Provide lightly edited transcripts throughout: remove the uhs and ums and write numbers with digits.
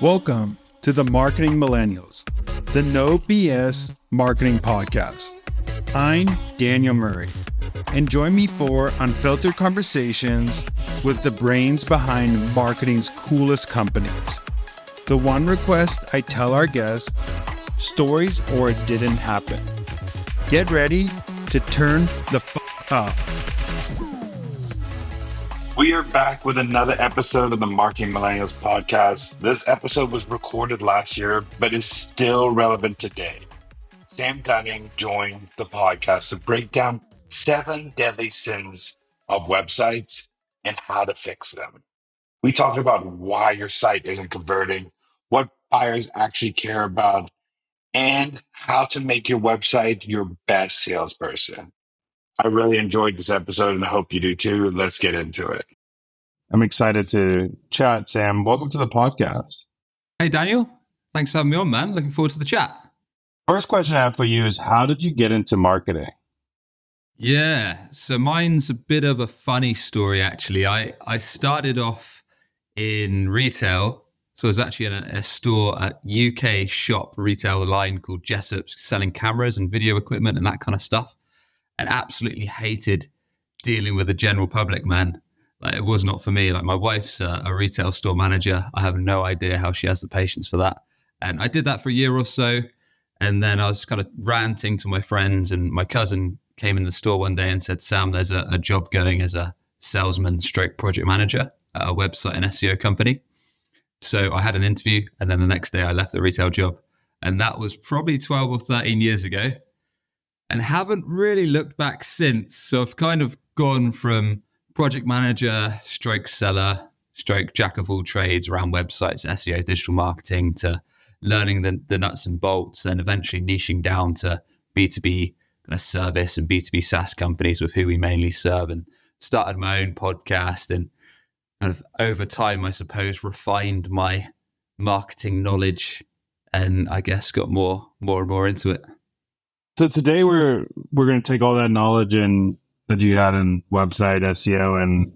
Welcome to the Marketing Millennials, the No BS Marketing Podcast. I'm Daniel Murray, and join me for unfiltered conversations with the brains behind marketing's coolest companies. The one request I tell our guests, stories or it didn't happen. Get ready to turn the up. We are back with another episode of the Marketing Millennials podcast. This episode was recorded last year, but is still relevant today. Sam Dunning joined the podcast to break down 7 deadly sins of websites and how to fix them. We talked about why your site isn't converting, what buyers actually care about, and how to make your website your best salesperson. I really enjoyed this episode and I hope you do too. Let's get into it. I'm excited to chat, Sam. Welcome to the podcast. Hey, Daniel. Thanks for having me on, man. Looking forward to the chat. First question I have for you is, how did you get into marketing? Yeah, so mine's a bit of a funny story, actually. I started off in retail. So I was actually in a store, a UK shop retail line called Jessop's, selling cameras and video equipment and that kind of stuff. And absolutely hated dealing with the general public, man. Like, it was not for me. Like, my wife's a retail store manager. I have no idea how she has the patience for that. And I did that for a year or so. And then I was kind of ranting to my friends, and my cousin came in the store one day and said, Sam, there's a job going as a salesman stroke project manager at a website and SEO company. So I had an interview, and then the next day I left the retail job. And that was probably 12 or 13 years ago, and haven't really looked back since. So I've kind of gone from project manager, stroke seller, stroke jack of all trades around websites, SEO, digital marketing, to learning the nuts and bolts, then eventually niching down to B2B kind of service and B2B SaaS companies with who we mainly serve, and started my own podcast, and kind of over time, I suppose, refined my marketing knowledge, and I guess got more and more into it. So today we're going to take all that knowledge and that you had in website SEO and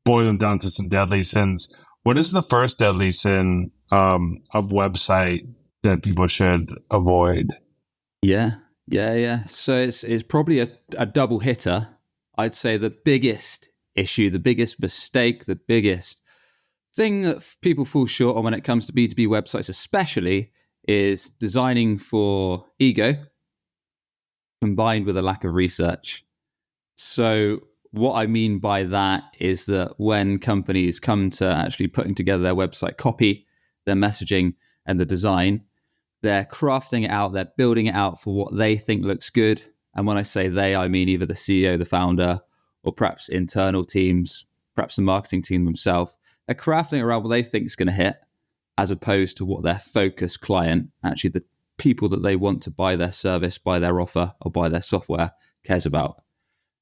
boil them down to some deadly sins. What is the first deadly sin of website that people should avoid? Yeah. So it's probably a double hitter. I'd say the biggest issue, the biggest mistake, the biggest thing that people fall short on when it comes to B2B websites especially is designing for ego combined with a lack of research. So what I mean by that is that when companies come to actually putting together their website copy, their messaging, and the design, they're crafting it out, they're building it out for what they think looks good. And when I say they, I mean either the CEO, the founder, or perhaps internal teams, perhaps the marketing team themselves. They're crafting it around what they think is going to hit, as opposed to what their focus client, actually the people that they want to buy their service, buy their offer, or buy their software, cares about.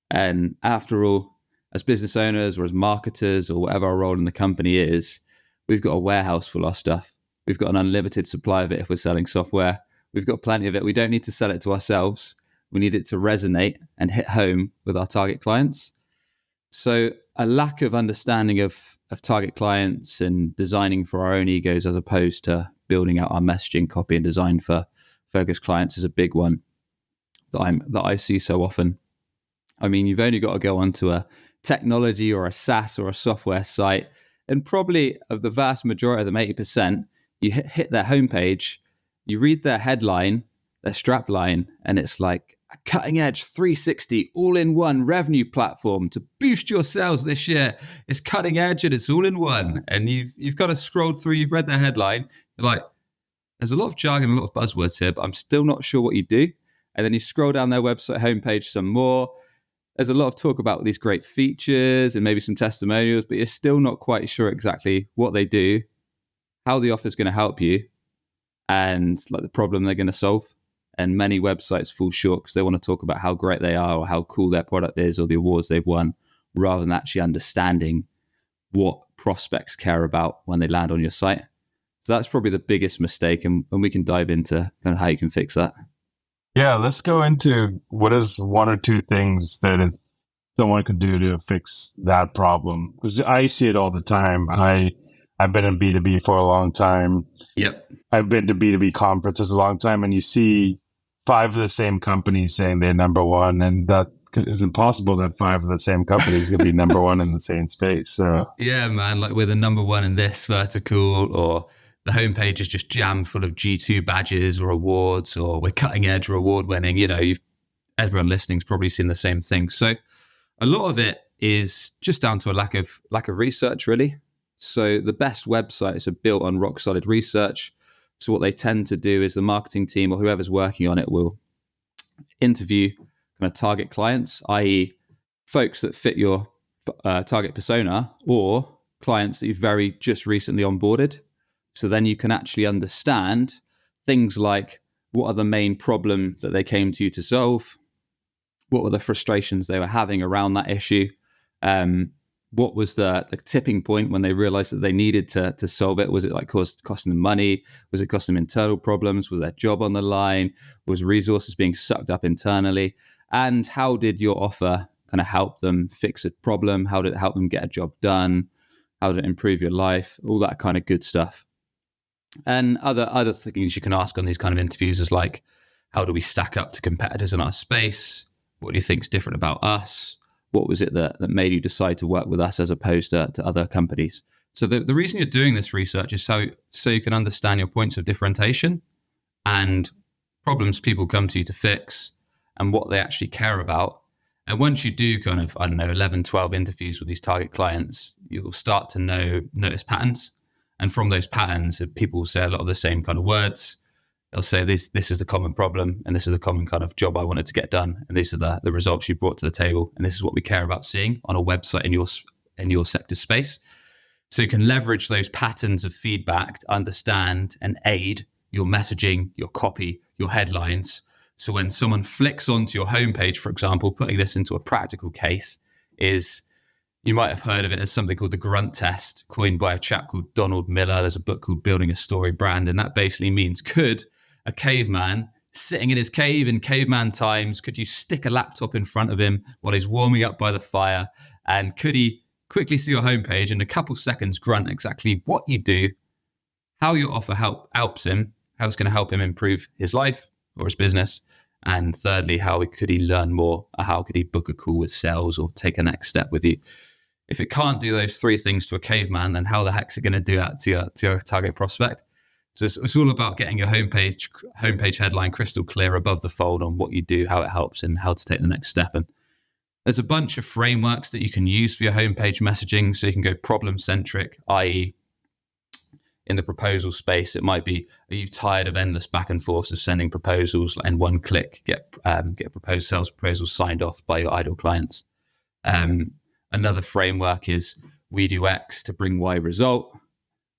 And after all, as business owners or as marketers or whatever our role in the company is, we've got a warehouse full of stuff. We've got an unlimited supply of it if we're selling software. We've got plenty of it. We don't need to sell it to ourselves. We need it to resonate and hit home with our target clients. So a lack of understanding of target clients and designing for our own egos as opposed to building out our messaging, copy, and design for focused clients is a big one that I see so often. I mean, you've only got to go onto a technology or a SaaS or a software site, and probably of the vast majority of them, 80%, you hit their homepage, you read their headline, their strap line, and it's like a cutting edge 360 all-in-one revenue platform to boost your sales this year. It's cutting edge and it's all in one. And you've kind of scrolled through, you've read their headline, you're like, there's a lot of jargon, a lot of buzzwords here, but I'm still not sure what you do. And then you scroll down their website homepage some more. There's a lot of talk about these great features and maybe some testimonials, but you're still not quite sure exactly what they do, how the offer is going to help you, and like the problem they're going to solve. And many websites fall short because they want to talk about how great they are or how cool their product is or the awards they've won, rather than actually understanding what prospects care about when they land on your site. So that's probably the biggest mistake, and we can dive into kind of how you can fix that. Yeah, let's go into what is one or two things that someone could do to fix that problem. Because I see it all the time. I I've been in B2B for a long time. Yep. I've been to B2B conferences a long time, and you see five of the same companies saying they're number one, and that it's impossible that five of the same companies could be number one in the same space. So Yeah, man, like we're the number one in this vertical, or the homepage is just jammed full of G2 badges or awards, or we're cutting edge or award winning. Everyone listening's probably seen the same thing. So a lot of it is just down to a lack of research, really. So the best websites are built on rock solid research. So what they tend to do is the marketing team or whoever's working on it will interview kind of target clients, i.e., folks that fit your target persona, or clients that you've very just recently onboarded. So then you can actually understand things like what are the main problems that they came to you to solve, what were the frustrations they were having around that issue, what was the tipping point when they realized that they needed to solve it? Was it like costing them money? Was it costing them internal problems? Was their job on the line? Was resources being sucked up internally? And how did your offer kind of help them fix a problem? How did it help them get a job done? How did it improve your life? All that kind of good stuff. And other things you can ask on these kind of interviews is like, how do we stack up to competitors in our space? What do you think is different about us? What was it that made you decide to work with us as opposed to other companies? So the reason you're doing this research is so you can understand your points of differentiation and problems people come to you to fix and what they actually care about. And once you do kind of, 11, 12 interviews with these target clients, you'll start to notice patterns. And from those patterns, people will say a lot of the same kind of words. They'll say this is the common problem, and this is the common kind of job I wanted to get done, and these are the results you brought to the table, and this is what we care about seeing on a website in your sector space. So you can leverage those patterns of feedback to understand and aid your messaging, your copy, your headlines. So when someone flicks onto your homepage, for example, putting this into a practical case, is you might have heard of it as something called the grunt test, coined by a chap called Donald Miller. There's a book called Building a Story Brand, and that basically means, could a caveman sitting in his cave in caveman times, could you stick a laptop in front of him while he's warming up by the fire? And could he quickly see your homepage in a couple seconds grunt exactly what you do, how your offer helps him, how it's going to help him improve his life or his business, and thirdly, how could he learn more, or how could he book a call with sales or take a next step with you? If it can't do those three things to a caveman, then how the heck's it going to do that to your target prospect? So it's all about getting your homepage headline crystal clear above the fold on what you do, how it helps, and how to take the next step. And there's a bunch of frameworks that you can use for your homepage messaging. So you can go problem-centric, i.e., in the proposal space, it might be, are you tired of endless back and forths of sending proposals and one click, get proposed sales proposals signed off by your ideal clients? Another framework is we do X to bring Y result.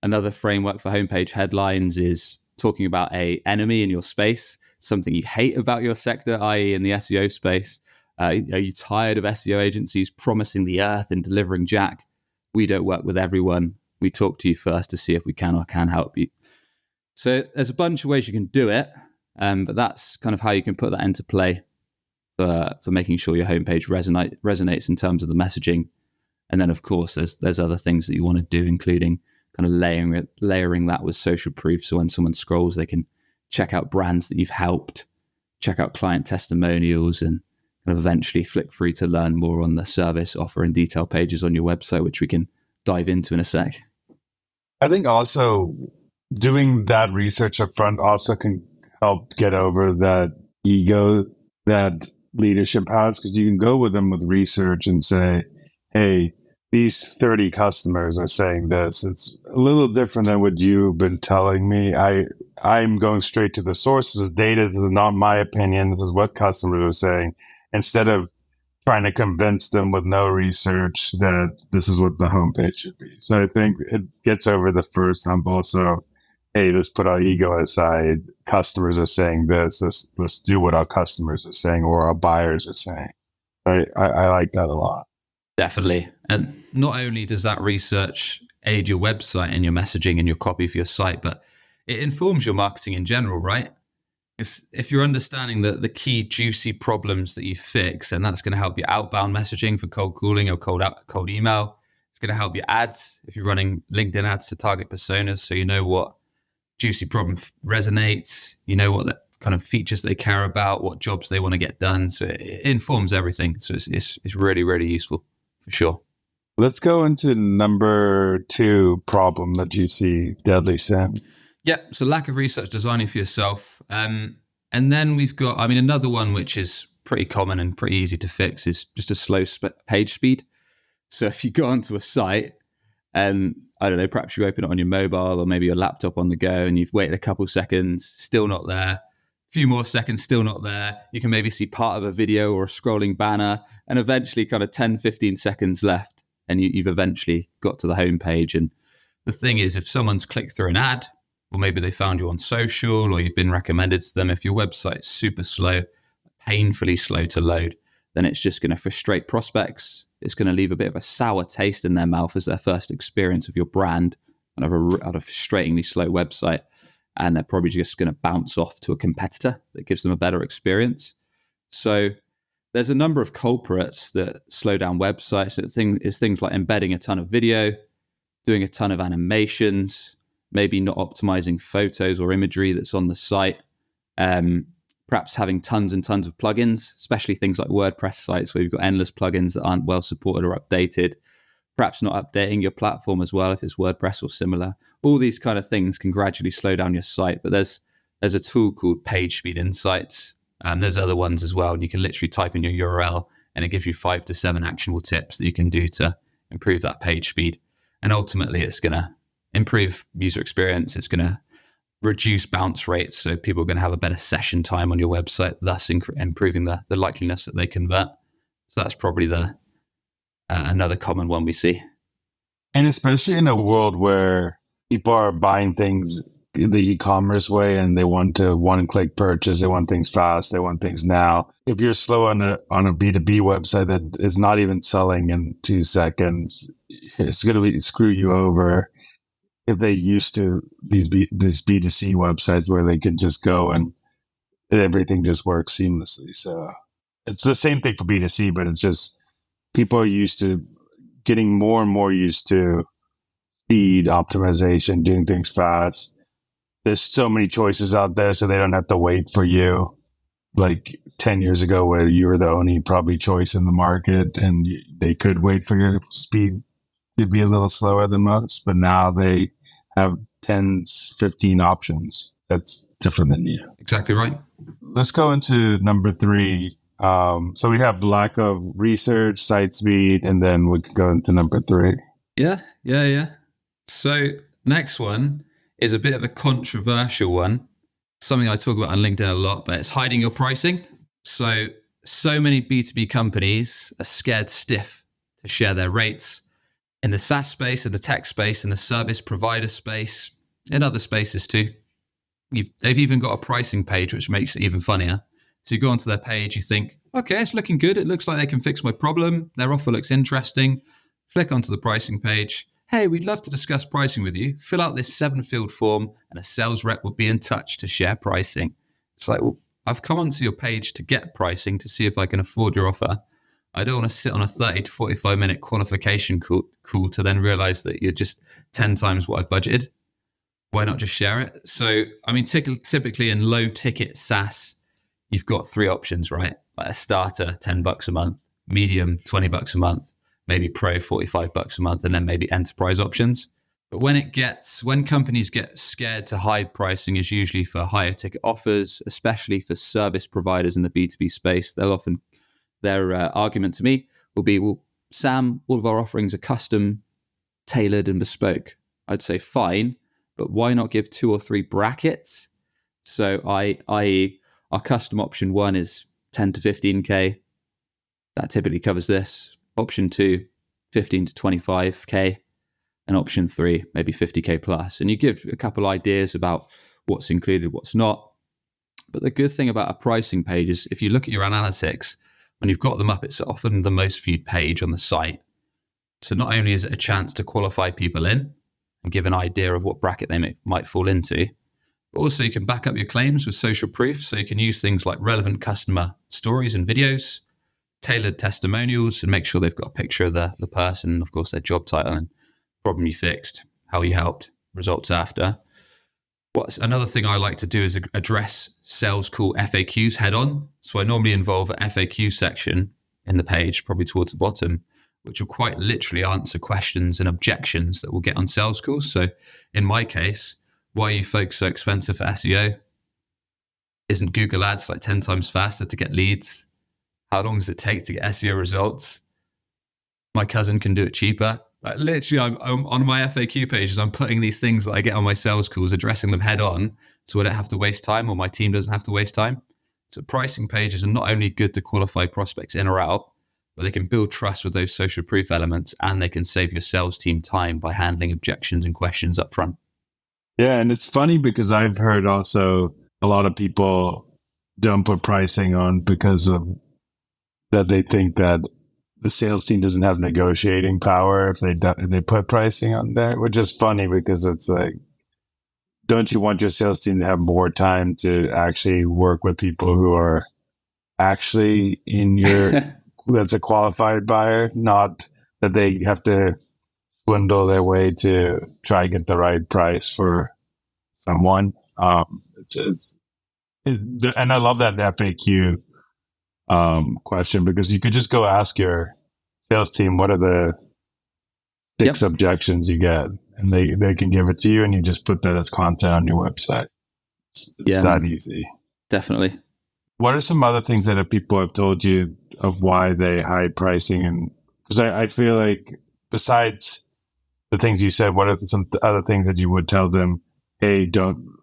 Another framework for homepage headlines is talking about a enemy in your space, something you hate about your sector, i.e. in the SEO space. Are you tired of SEO agencies promising the earth and delivering jack? We don't work with everyone. We talk to you first to see if we can or can help you. So there's a bunch of ways you can do it, but that's kind of how you can put that into play for making sure your homepage resonates in terms of the messaging. And then, of course, there's other things that you want to do, including kind of layering that with social proof. So when someone scrolls, they can check out brands that you've helped, check out client testimonials, and kind of eventually flick through to learn more on the service, offer, and detail pages on your website, which we can dive into in a sec. I think also doing that research up front also can help get over that ego that leadership has, because you can go with them with research and say, hey, these 30 customers are saying this. It's a little different than what you've been telling me. I'm going straight to the sources. Data. This is not my opinion. This is what customers are saying, instead of trying to convince them with no research that this is what the homepage should be. So I think it gets over the first hump also. Hey, let's put our ego aside. Customers are saying this. Let's do what our customers are saying or our buyers are saying. I like that a lot. Definitely. And not only does that research aid your website and your messaging and your copy for your site, but it informs your marketing in general, right? If you're understanding the key juicy problems that you fix, and that's going to help your outbound messaging for cold calling or cold email, it's going to help your ads if you're running LinkedIn ads to target personas. So you know what juicy problem resonates, you know what the kind of features they care about, what jobs they want to get done. So it informs everything. So it's really, really useful for sure. Let's go into number 2 problem that you see deadly, Sam. Yeah, so lack of research designing for yourself. And then we've got, another one which is pretty common and pretty easy to fix is just a slow page speed. So if you go onto a site and, I don't know, perhaps you open it on your mobile or maybe your laptop on the go and you've waited a couple seconds, still not there. A few more seconds, still not there. You can maybe see part of a video or a scrolling banner and eventually kind of 10, 15 seconds left and you've eventually got to the homepage. And the thing is, if someone's clicked through an ad, or maybe they found you on social or you've been recommended to them, if your website's super slow, painfully slow to load, then it's just going to frustrate prospects. It's going to leave a bit of a sour taste in their mouth as their first experience of your brand and of a frustratingly slow website. And they're probably just going to bounce off to a competitor that gives them a better experience. So there's a number of culprits that slow down websites. It's things like embedding a ton of video, doing a ton of animations, maybe not optimizing photos or imagery that's on the site, perhaps having tons and tons of plugins, especially things like WordPress sites where you've got endless plugins that aren't well supported or updated, perhaps not updating your platform as well if it's WordPress or similar. All these kind of things can gradually slow down your site, but there's a tool called Page Speed Insights. There's other ones as well, and you can literally type in your URL and it gives you 5 to 7 actionable tips that you can do to improve that page speed. And ultimately, it's going to improve user experience. It's going to reduce bounce rates, so people are going to have a better session time on your website, thus improving the likeliness that they convert. So that's probably another common one we see. And especially in a world where people are buying things the e-commerce way and they want to one-click purchase, they want things fast, they want things now. If you're slow on a B2B website that is not even selling in 2 seconds, it's going to screw you over. If they used to these B2C websites where they can just go and everything just works seamlessly. So it's the same thing for B2C, but it's just people are used to getting more and more used to speed optimization, doing things fast. There's so many choices out there, so they don't have to wait for you. Like 10 years ago where you were the only probably choice in the market and they could wait for your speed to be a little slower than most, but now they have 10, 15 options. That's different than you. Exactly right. Let's go into number 3. So we have lack of research, site speed, and then we could go into number 3. Yeah. So next one is a bit of a controversial one. Something I talk about on LinkedIn a lot, but it's hiding your pricing. So many B2B companies are scared stiff to share their rates. In the SaaS space, in the tech space, in the service provider space, in other spaces too. They've even got a pricing page, which makes it even funnier. So you go onto their page, you think, okay, it's looking good. It looks like they can fix my problem. Their offer looks interesting. Flick onto the pricing page. Hey, we'd love to discuss pricing with you. Fill out this 7-field form and a sales rep will be in touch to share pricing. It's like, well, I've come onto your page to get pricing to see if I can afford your offer. I don't want to sit on a 30 to 45 minute qualification call to then realize that you're just 10 times what I've budgeted. Why not just share it? So, typically in low ticket SaaS, you've got 3 options, right? Like a starter, $10 a month, medium, $20 a month, maybe pro, $45 a month, and then maybe enterprise options. But when companies get scared to hide pricing is usually for higher ticket offers, especially for service providers in the B2B space. Their argument to me will be, well, Sam, all of our offerings are custom, tailored and bespoke. I'd say fine, but why not give 2 or 3 brackets? So i.e. our custom option 1 is 10 to 15K. That typically covers this. Option 2, 15 to 25K. And option 3, maybe 50K plus. And you give a couple ideas about what's included, what's not. But the good thing about a pricing page is if you look at your analytics, when you've got them up, it's often the most viewed page on the site. So not only is it a chance to qualify people in and give an idea of what bracket they might fall into, but also you can back up your claims with social proof. So you can use things like relevant customer stories and videos, tailored testimonials and make sure they've got a picture of the person, and of course their job title and problem you fixed, how you helped, results after. What's another thing I like to do is address sales call FAQs head on. So I normally involve an FAQ section in the page, probably towards the bottom, which will quite literally answer questions and objections that we'll get on sales calls. So in my case, why are you folks so expensive for SEO? Isn't Google Ads like 10 times faster to get leads? How long does it take to get SEO results? My cousin can do it cheaper. Like literally, I'm on my FAQ pages, I'm putting these things that I get on my sales calls, addressing them head on, so I don't have to waste time, or my team doesn't have to waste time. So pricing pages are not only good to qualify prospects in or out, but they can build trust with those social proof elements, and they can save your sales team time by handling objections and questions up front. Yeah, and it's funny because I've heard also a lot of people don't put pricing on because of that they think that the sales team doesn't have negotiating power if they put pricing on there, which is funny because it's like, don't you want your sales team to have more time to actually work with people who are actually in your that's a qualified buyer, not that they have to swindle their way to try and get the right price for someone. And I love that FAQ question, because you could just go ask your sales team what are the 6 objections you get, and they can give it to you, and you just put that as content on your website. It's that easy. Definitely. What are some other things that people have told you of why they hide pricing? And because I feel like besides the things you said, what are some other things that you would tell them, hey,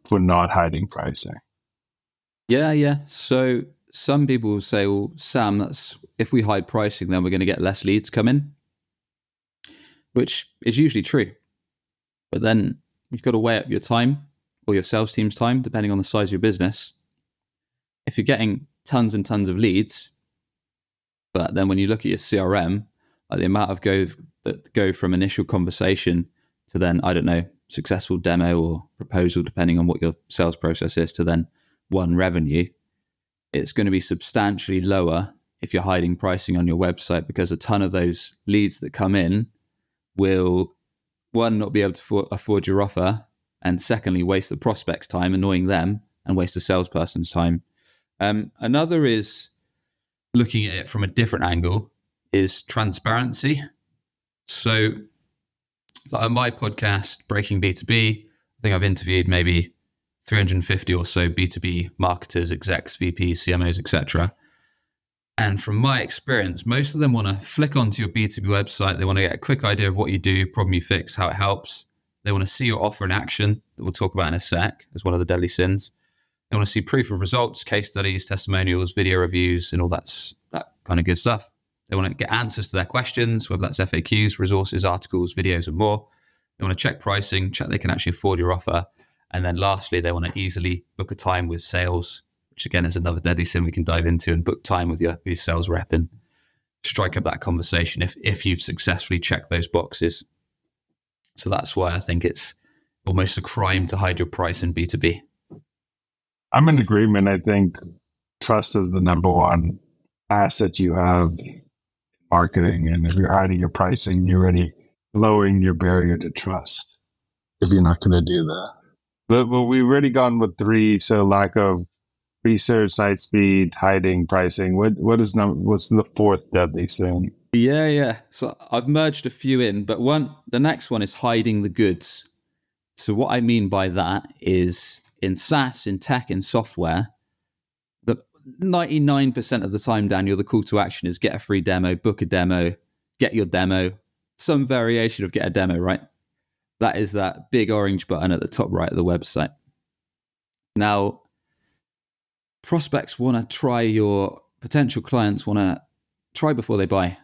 for not hiding pricing? Yeah. So some people will say, well, Sam, if we hide pricing, then we're going to get less leads come in, which is usually true. But then you've got to weigh up your time, or your sales team's time, depending on the size of your business. If you're getting tons and tons of leads, but then when you look at your CRM, like the amount of that go from initial conversation to then, I don't know, successful demo or proposal, depending on what your sales process is, to then one revenue, it's going to be substantially lower if you're hiding pricing on your website, because a ton of those leads that come in will, one, not be able to afford your offer, and secondly, waste the prospect's time, annoying them, and waste the salesperson's time. Another is looking at it from a different angle, is transparency. So like on my podcast, Breaking B2B, I think I've interviewed maybe 350 or so B2B marketers, execs, VPs, CMOs, etc. And from my experience, most of them want to flick onto your B2B website. They want to get a quick idea of what you do, problem you fix, how it helps. They want to see your offer in action that we'll talk about in a sec as one of the deadly sins. They want to see proof of results, case studies, testimonials, video reviews, and all that kind of good stuff. They want to get answers to their questions, whether that's FAQs, resources, articles, videos, and more. They want to check pricing, check they can actually afford your offer. And then lastly, they want to easily book a time with sales, which again is another deadly sin we can dive into, and book time with your sales rep and strike up that conversation if you've successfully checked those boxes. So that's why I think it's almost a crime to hide your price in B2B. I'm in agreement. I think trust is the number one asset you have in marketing. And if you're hiding your pricing, you're already lowering your barrier to trust if you're not going to do that. But we've already gone with 3. So lack of research, site speed, hiding pricing. What's the 4th deadly sin? Yeah. So I've merged a few in, but the next one is hiding the goods. So what I mean by that is in SaaS, in tech, in software, the 99% of the time, Daniel, the call to action is get a free demo, book a demo, get your demo, some variation of get a demo, right? That is that big orange button at the top right of the website. Now, prospects want to try, your potential clients want to try before they buy.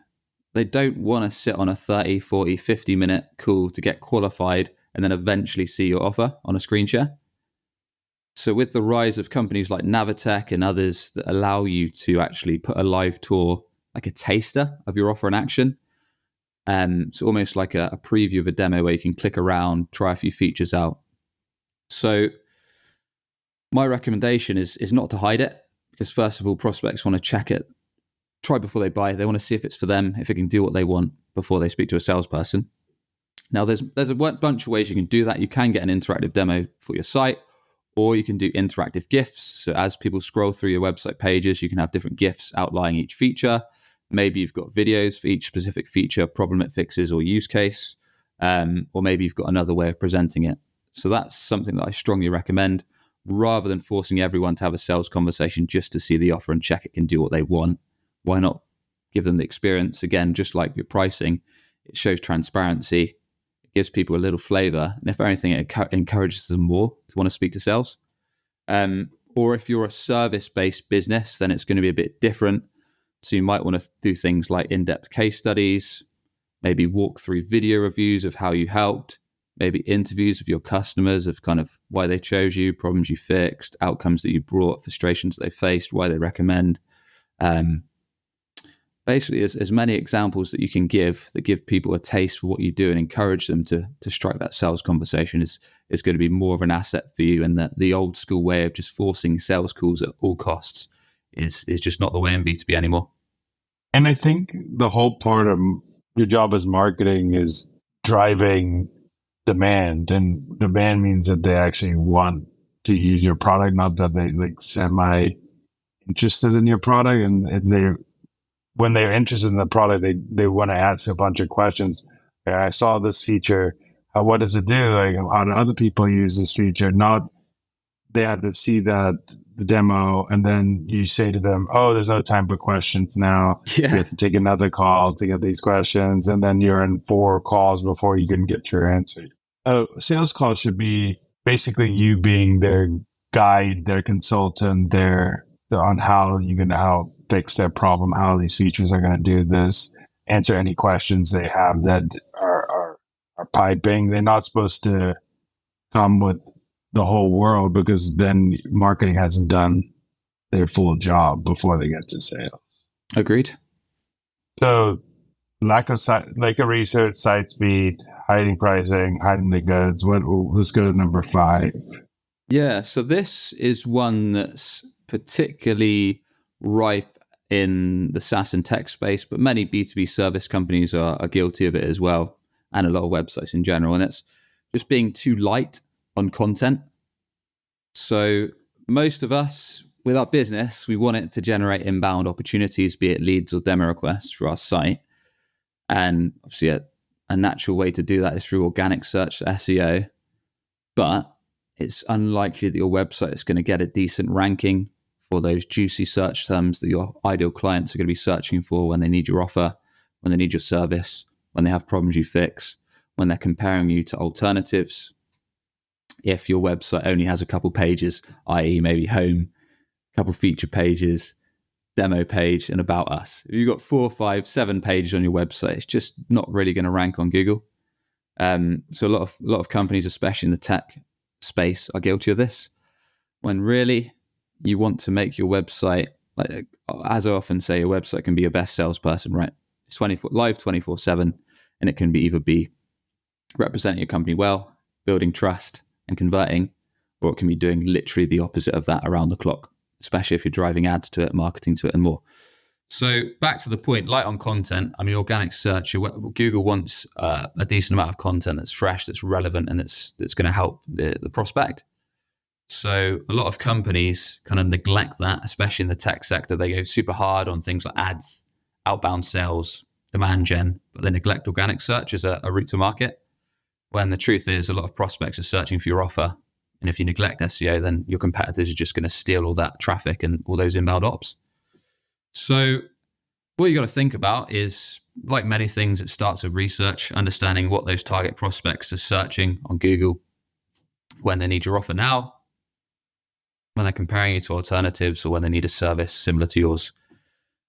They don't want to sit on a 30, 40, 50-minute call to get qualified and then eventually see your offer on a screen share. So with the rise of companies like Navitech and others that allow you to actually put a live tour, like a taster of your offer in action, so almost like a preview of a demo where you can click around, try a few features out. So my recommendation is not to hide it, because first of all, prospects want to try before they buy. They want to see if it's for them, if it can do what they want before they speak to a salesperson. Now, there's a bunch of ways you can do that. You can get an interactive demo for your site, or you can do interactive GIFs. So as people scroll through your website pages, you can have different GIFs outlining each feature. Maybe you've got videos for each specific feature, problem it fixes, or use case. Or maybe you've got another way of presenting it. So that's something that I strongly recommend, rather than forcing everyone to have a sales conversation just to see the offer and check it can do what they want. Why not give them the experience? Again, just like your pricing, it shows transparency. It gives people a little flavor. And if anything, it encourages them more to want to speak to sales. Or if you're a service-based business, then it's going to be a bit different. So you might want to do things like in-depth case studies, maybe walk through video reviews of how you helped, maybe interviews of your customers of kind of why they chose you, problems you fixed, outcomes that you brought, frustrations they faced, why they recommend. Basically, as many examples that you can give that give people a taste for what you do and encourage them to strike that sales conversation is going to be more of an asset for you. And the old school way of just forcing sales calls at all costs is just not the way in B2B anymore. And I think the whole part of your job as marketing is driving demand, and demand means that they actually want to use your product, not that they like semi interested in your product. And when they're interested in the product, they want to ask a bunch of questions. I saw this feature. What does it do? Like, how do other people use this feature? Not they have to see the demo, and then you say to them, "Oh, there's no time for questions now. Yeah. You have to take another call to get these questions," and then you're in 4 calls before you can get your answer. A sales call should be basically you being their guide, their consultant, on how you're going to help fix their problem, how these features are going to do this, answer any questions they have that are piping. They're not supposed to come with the whole world, because then marketing hasn't done their full job before they get to sales. Agreed. So lack of research, site speed, hiding pricing, hiding the goods. Let's go to number 5. Yeah, so this is one that's particularly ripe in the SaaS and tech space, but many B2B service companies are guilty of it as well, and a lot of websites in general, and it's just being too light on content. So most of us, with our business, we want it to generate inbound opportunities, be it leads or demo requests for our site. And obviously a natural way to do that is through organic search, SEO. But it's unlikely that your website is going to get a decent ranking for those juicy search terms that your ideal clients are going to be searching for when they need your offer, when they need your service, when they have problems you fix, when they're comparing you to alternatives. If your website only has a couple pages, i.e. maybe home, a couple feature pages, demo page, and about us. If you've got 4, 5, 7 pages on your website, it's just not really going to rank on Google. So a lot of companies, especially in the tech space, are guilty of this. When really you want to make your website, like as I often say, your website can be your best salesperson, right? It's live 24/7, and it can be representing your company well, building trust and converting, or it can be doing literally the opposite of that around the clock, especially if you're driving ads to it, marketing to it, and more. So back to the point, light on content. I mean, organic search, Google wants a decent amount of content that's fresh, that's relevant, and that's going to help the prospect. So a lot of companies kind of neglect that, especially in the tech sector. They go super hard on things like ads, outbound sales, demand gen, but they neglect organic search as a route to market. When the truth is, a lot of prospects are searching for your offer. And if you neglect SEO, then your competitors are just going to steal all that traffic and all those inbound ops. So what you got to think about is, like many things, it starts with research, understanding what those target prospects are searching on Google when they need your offer now, when they're comparing you to alternatives, or when they need a service similar to yours.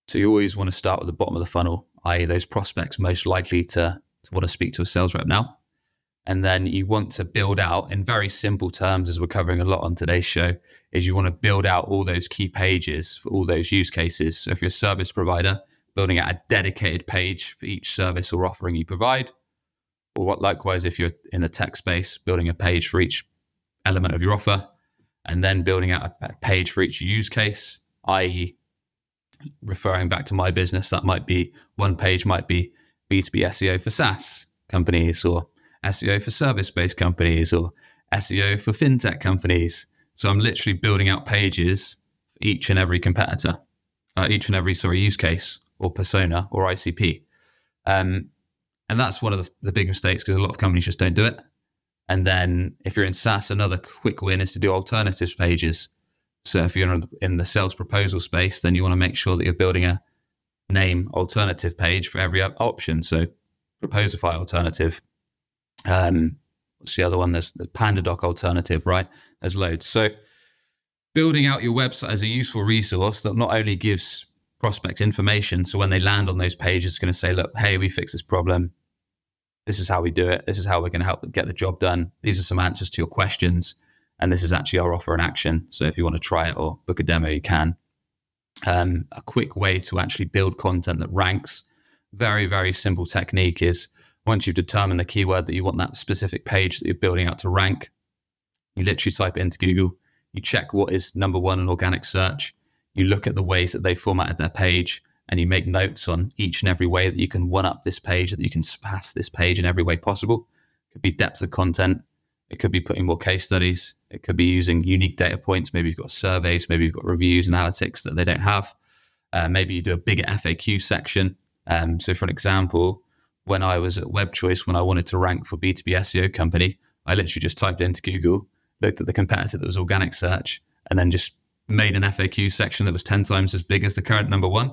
So you always want to start with the bottom of the funnel, i.e. those prospects most likely to want to speak to a sales rep now. And then you want to build out, in very simple terms, as we're covering a lot on today's show, is you want to build out all those key pages for all those use cases. So if you're a service provider, building out a dedicated page for each service or offering you provide. Or likewise, if you're in the tech space, building a page for each element of your offer, and then building out a page for each use case, i.e. referring back to my business, that might be one page might be B2B SEO for SaaS companies, or SEO for service-based companies, or SEO for fintech companies. So I'm literally building out pages for each and every competitor, each and every use case or persona or ICP. And that's one of the big mistakes, because a lot of companies just don't do it. And then if you're in SaaS, another quick win is to do alternatives pages. So if you're in the sales proposal space, then you want to make sure that you're building a name alternative page for every option. So Proposify alternative. What's the other one? There's the PandaDoc alternative, right? There's loads. So building out your website as a useful resource that not only gives prospects information, so when they land on those pages, it's going to say, look, hey, we fixed this problem. This is how we do it. This is how we're going to help them get the job done. These are some answers to your questions. And this is actually our offer in action. So if you want to try it or book a demo, you can. A quick way to actually build content that ranks, very, very simple technique, is once you've determined the keyword that you want that specific page that you're building out to rank, you literally type it into Google. You check what is number one in organic search. You look at the ways that they formatted their page, and you make notes on each and every way that you can one up this page, that you can surpass this page in every way possible. It could be depth of content. It could be putting more case studies. It could be using unique data points. Maybe you've got surveys. Maybe you've got reviews, analytics that they don't have. Maybe you do a bigger FAQ section. So for an example, when I was at WebChoice, when I wanted to rank for B2B SEO company, I literally just typed into Google, looked at the competitor that was organic search, and then just made an FAQ section that was 10 times as big as the current number one.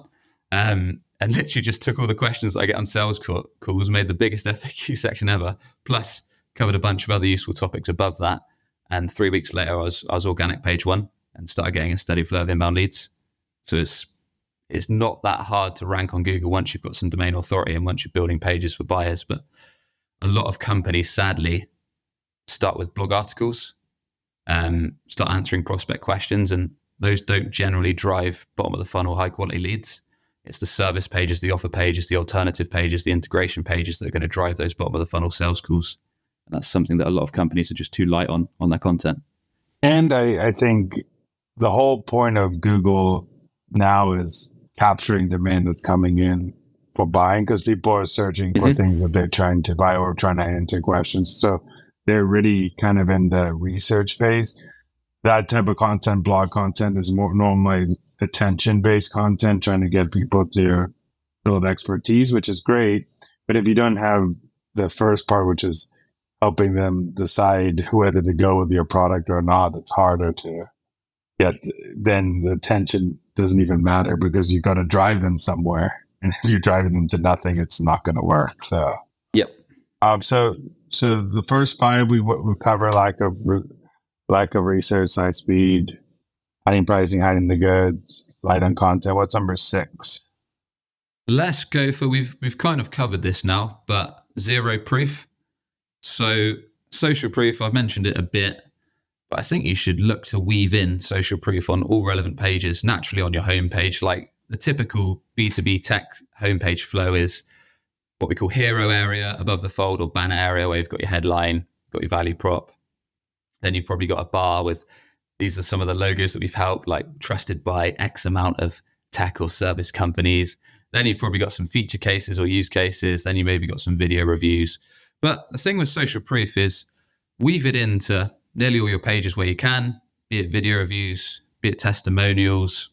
And literally just took all the questions that I get on sales calls, made the biggest FAQ section ever, plus covered a bunch of other useful topics above that. And 3 weeks later, I was organic page one and started getting a steady flow of inbound leads. So it's not that hard to rank on Google once you've got some domain authority and once you're building pages for buyers. But a lot of companies, sadly, start with blog articles, start answering prospect questions, and those don't generally drive bottom of the funnel high quality leads. It's the service pages, the offer pages, the alternative pages, the integration pages that are going to drive those bottom of the funnel sales calls. And that's something that a lot of companies are just too light on their content. And I think the whole point of Google now is capturing demand that's coming in for buying, because people are searching for things that they're trying to buy or trying to answer questions. So they're really kind of in the research phase. That type of content, blog content, is more normally attention-based content, trying to get people to build expertise, which is great. But if you don't have the first part, which is helping them decide whether to go with your product or not, it's harder to get. Then the attention doesn't even matter, because you got to drive them somewhere. And if you're driving them to nothing, it's not going to work. So, yep. So the first 5 we cover: lack of research, high speed, hiding pricing, hiding the goods, light on content. What's number 6? Let's go for, we've kind of covered this now, but zero proof. So social proof, I've mentioned it a bit, but I think you should look to weave in social proof on all relevant pages, naturally on your homepage. Like the typical B2B tech homepage flow is what we call hero area above the fold, or banner area, where you've got your headline, got your value prop. Then you've probably got a bar with, these are some of the logos that we've helped, like trusted by X amount of tech or service companies. Then you've probably got some feature cases or use cases. Then you maybe got some video reviews. But the thing with social proof is weave it into nearly all your pages where you can, be it video reviews, be it testimonials.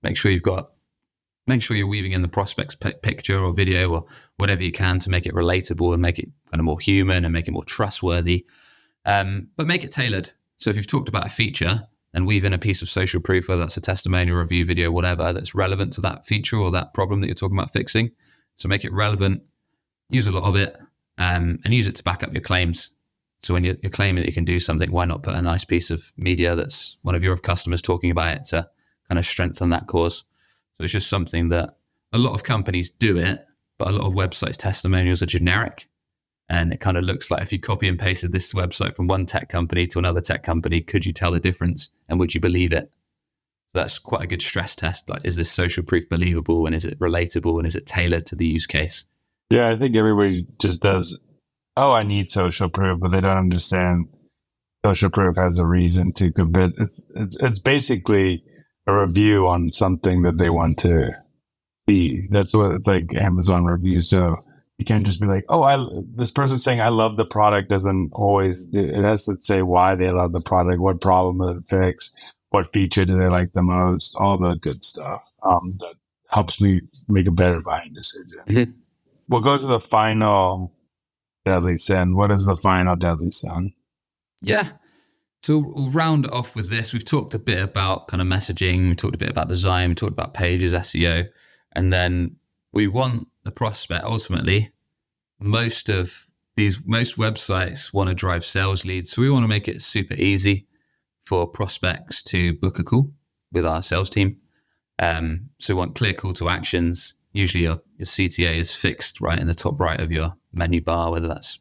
Make sure you're weaving in the prospect's picture or video or whatever you can to make it relatable and make it kind of more human and make it more trustworthy. But make it tailored. So if you've talked about a feature, then weave in a piece of social proof, whether that's a testimonial, review, video, whatever, that's relevant to that feature or that problem that you're talking about fixing. So make it relevant, use a lot of it, and use it to back up your claims. So when you're claiming that you can do something, why not put a nice piece of media that's one of your customers talking about it to kind of strengthen that cause? So it's just something that a lot of companies do it, but a lot of websites' testimonials are generic. And it kind of looks like if you copy and pasted this website from one tech company to another tech company, could you tell the difference and would you believe it? So that's quite a good stress test. Like, is this social proof believable, and is it relatable, and is it tailored to the use case? Yeah, I think everybody just does, oh, I need social proof, but they don't understand social proof has a reason to convince. It's basically a review on something that they want to see. That's what it's like Amazon reviews. So you can't just be like, oh, this person saying I love the product doesn't always, it has to say why they love the product, what problem did it fix, what feature do they like the most, all the good stuff that helps me make a better buying decision. Mhm. We'll go to the final deadly sin. What is the final deadly sin? Yeah. So we'll round it off with this. We've talked a bit about kind of messaging. We talked a bit about design. We talked about pages, SEO. And then we want the prospect, ultimately, most websites want to drive sales leads. So we want to make it super easy for prospects to book a call with our sales team. So we want clear call to actions. Usually your CTA is fixed right in the top right of your menu bar, whether that's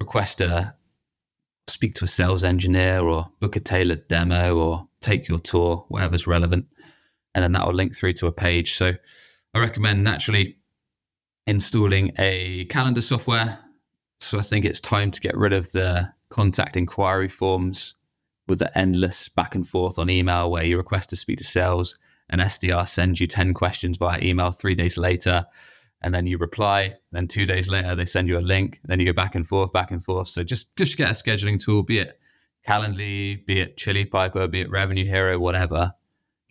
request a speak to a sales engineer or book a tailored demo or take your tour, whatever's relevant. And then that will link through to a page. So I recommend naturally installing a calendar software. So I think it's time to get rid of the contact inquiry forms with the endless back and forth on email where you request to speak to sales, an SDR sends you 10 questions via email 3 days later, and then you reply. And then 2 days later, they send you a link. And then you go back and forth. So just get a scheduling tool, be it Calendly, be it Chili Piper, be it Revenue Hero, whatever.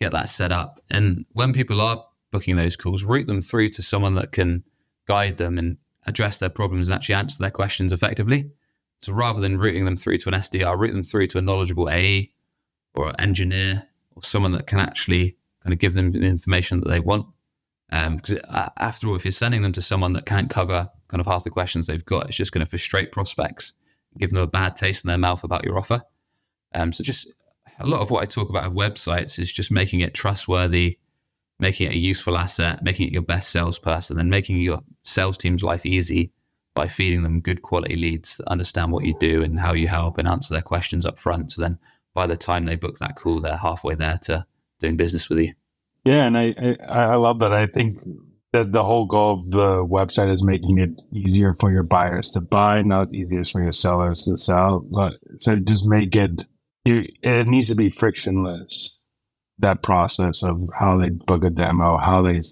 Get that set up. And when people are booking those calls, route them through to someone that can guide them and address their problems and actually answer their questions effectively. So rather than routing them through to an SDR, route them through to a knowledgeable AE or an engineer or someone that can actually kind of give them the information that they want. Because after all, if you're sending them to someone that can't cover kind of half the questions they've got, it's just going to frustrate prospects, give them a bad taste in their mouth about your offer. So just a lot of what I talk about of websites is just making it trustworthy, making it a useful asset, making it your best salesperson, and making your sales team's life easy by feeding them good quality leads that understand what you do and how you help and answer their questions up front. So then by the time they book that call, they're halfway there to doing business with you. Yeah, and I love that. I think that the whole goal of the website is making it easier for your buyers to buy, not easier for your sellers to sell. But so just make it needs to be frictionless. That process of how they book a demo, how they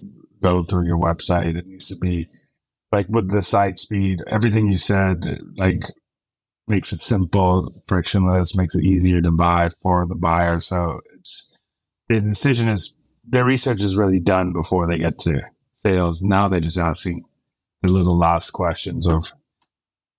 go through your website, it needs to be like with the site speed, everything you said, like makes it simple, frictionless, makes it easier to buy for the buyer. So the decision is, their research is really done before they get to sales. Now they're just asking the little last questions of,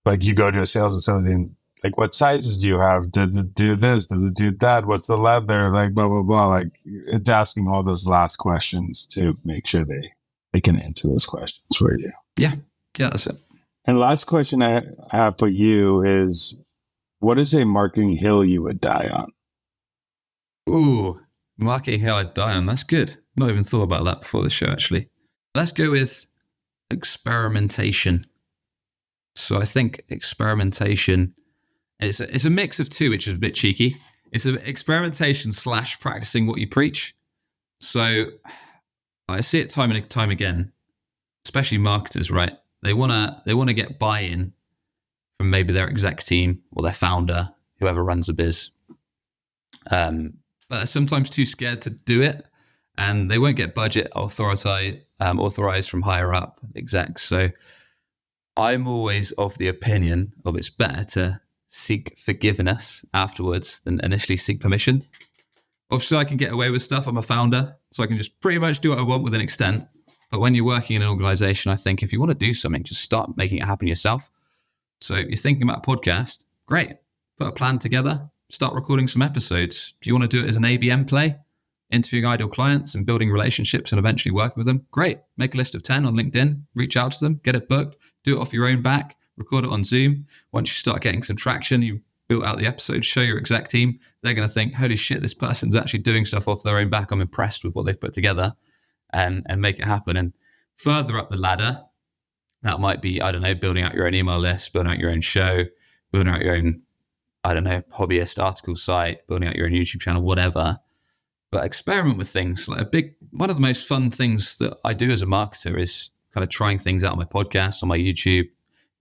like, you go to a sales associate, like, what sizes do you have? Does it do this? Does it do that? What's the leather? Like, blah, blah, blah. Like, it's asking all those last questions to make sure they can answer those questions for you. Yeah, that's it. And last question I have for you is, what is a marketing hill you would die on? Ooh, marketing hill I'd die on. That's good. Not even thought about that before the show, actually. Let's go with experimentation. So I think experimentation, it's a mix of two, which is a bit cheeky. It's an experimentation / practicing what you preach. So I see it time and time again, especially marketers, right? They wanna get buy-in from maybe their exec team or their founder, whoever runs the biz. But they're sometimes too scared to do it, and they won't get budget authorized from higher up execs. So I'm always of the opinion of it's better to seek forgiveness afterwards than initially seek permission. Obviously, I can get away with stuff. I'm a founder, so I can just pretty much do what I want with an extent. But when you're working in an organization, I think if you want to do something, just start making it happen yourself. So you're thinking about a podcast, great. Put a plan together, start recording some episodes. Do you want to do it as an ABM play? Interviewing ideal clients and building relationships and eventually working with them? Great. Make a list of 10 on LinkedIn, reach out to them, get it booked, do it off your own back, record it on Zoom. Once you start getting some traction, you built out the episode, show your exec team. They're going to think, holy shit, this person's actually doing stuff off their own back. I'm impressed with what they've put together, and make it happen. And further up the ladder, that might be, I don't know, building out your own email list, building out your own show, building out your own, I don't know, hobbyist article site, building out your own YouTube channel, whatever. But experiment with things. Like one of the most fun things that I do as a marketer is kind of trying things out on my podcast, on my YouTube,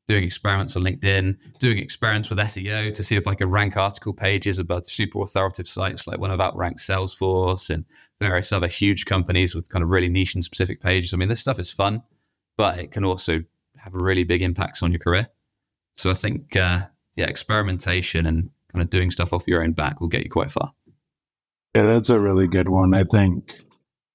doing experiments on LinkedIn, doing experiments with SEO to see if I can rank article pages above super authoritative sites like one of Outranked Salesforce and various other huge companies with kind of really niche and specific pages. I mean, this stuff is fun, but it can also have really big impacts on your career. So I think, experimentation and kind of doing stuff off your own back will get you quite far. Yeah, that's a really good one. I think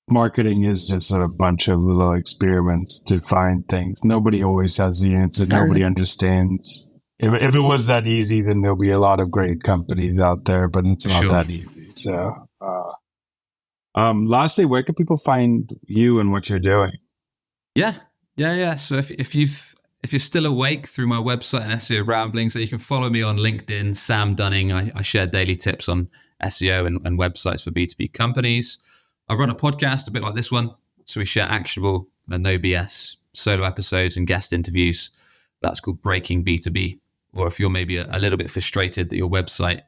marketing is just a bunch of little experiments to find things. Nobody always has the answer. Nobody understands. If it was that easy, then there'll be a lot of great companies out there, but it's not that easy. So, lastly, where can people find you and what you're doing? Yeah. So if you're still awake through my website and SEO ramblings, then you can follow me on LinkedIn, Sam Dunning. I share daily tips on SEO and websites for B2B companies. I run a podcast a bit like this one. So we share actionable, no BS, solo episodes and guest interviews. That's called Breaking B2B. Or if you're maybe a little bit frustrated that your website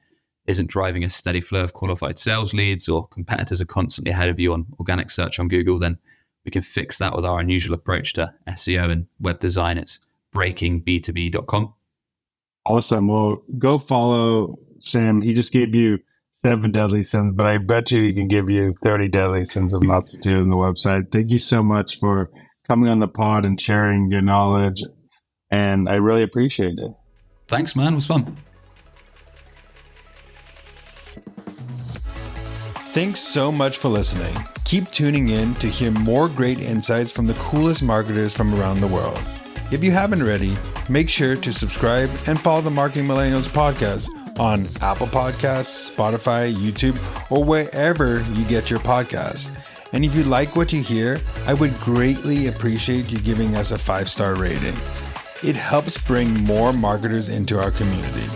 isn't driving a steady flow of qualified sales leads, or competitors are constantly ahead of you on organic search on Google, then we can fix that with our unusual approach to SEO and web design. It's breakingb2b.com. Awesome. Well, go follow Sam. He just gave you 7 deadly sins, but I bet you he can give you 30 deadly sins of not to do on the website. Thank you so much for coming on the pod and sharing your knowledge. And I really appreciate it. Thanks, man. It was fun. Thanks so much for listening. Keep tuning in to hear more great insights from the coolest marketers from around the world. If you haven't already, make sure to subscribe and follow the Marketing Millennials podcast on Apple Podcasts, Spotify, YouTube, or wherever you get your podcasts. And if you like what you hear, I would greatly appreciate you giving us a 5-star rating. It helps bring more marketers into our community.